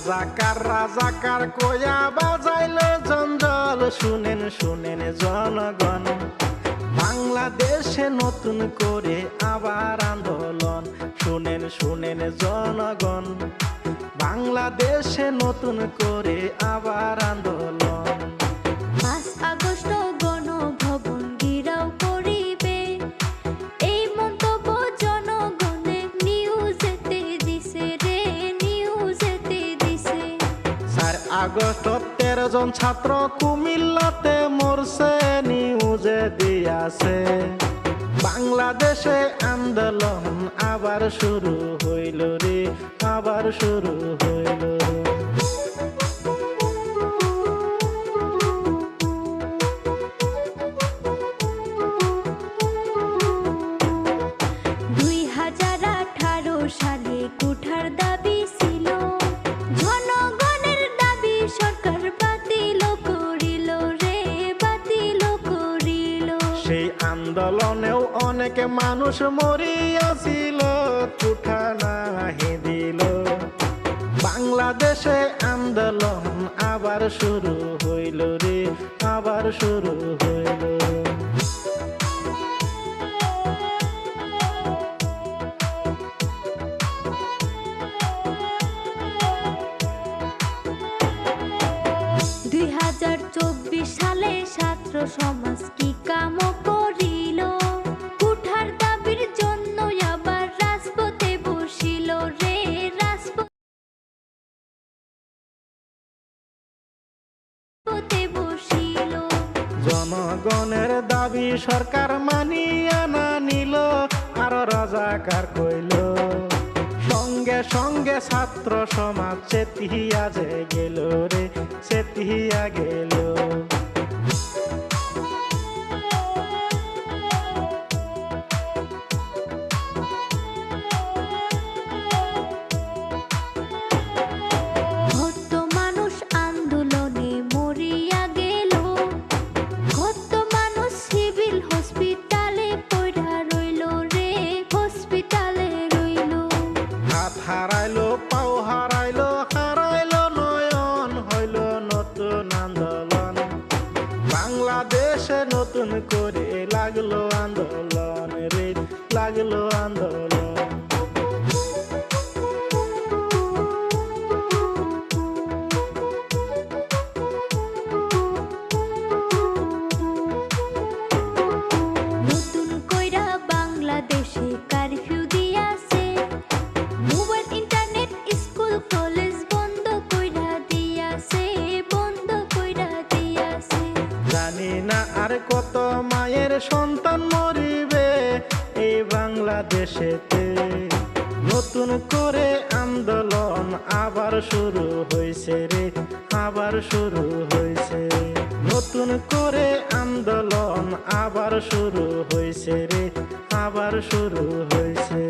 রাজাকার রাজাকার কয়া বাজাইলো জঞ্জল, শুনেন শুনেন জনগণ, বাংলাদেশে নতুন করে আবার আন্দোলন। শুনেন শুনেন জনগণ, বাংলাদেশে নতুন করে আবার আন্দোলন। 5 আগস্ট গণভবন ঘেরাও করিবে, এই মন্তব্য জনগণে নিউজেতে দিছে রে, নিউজেতে দিছে। 4 আগস্ট 13 জন ছাত্র কুমিল্লাতে মরছে, নিউজে দিয়াছে। বাংলাদেশে আন্দোলন আবার শুরু হইল রে, আবার শুরু হইল। 2018 সালে কোঠার দাবি ছিল, জনগণের দাবি সরকার বাতিল করিল রে, বাতিল করিল। সেই আন্দোলনেও অনেক মানুষ মরিয়াছিল, কোঠা নাহি দিল। বাংলাদেশে আন্দোলন আবার শুরু হইল রে, আবার শুরু হইল। 2024 সালে ছাত্র সমাজ কি কাম করিল, কোঠার দাবির জন্য আবার রাজপথে বসিল রে, রাজপথে বসিল। জনগণের দাবি সরকার মানিয়া না নিল, আর রাজাকার কইল। সঙ্গে সঙ্গে ছাত্র সমাজ চেতিয়া যে গেল রে, চেতিয়া গেল। কত মানুষ আন্দোলনে মরিয়া গেল, কত মানুষ সিভিল হসপিটালে পড়া রইল রে, হসপিটালে রইল। হাত হারাইলো, পাও হারাইলো, হারাইলো নয়ন, হইল নতুন আন্দোলন। বাংলাদেশে নতুন করে লাগলো আন্দোলন রে, লাগলো আন্দোলন। নতুন কইরা বাংলাদেশে কারফিউ দিয়াছে, মোবাইল ইন্টারনেট স্কুল কলেজ বন্ধ কইরা দিয়াছে, বন্ধ কইরা দিয়াছে। জানি না আর কত মায়ের সন্তান মরিবে এই বাংলাদেশেতে। নতুন করে আন্দোলন আবার শুরু হইছে রে, আবার শুরু হইছে। নতুন করে আন্দোলন আবার শুরু হইছে রে, আবার শুরু হইছে।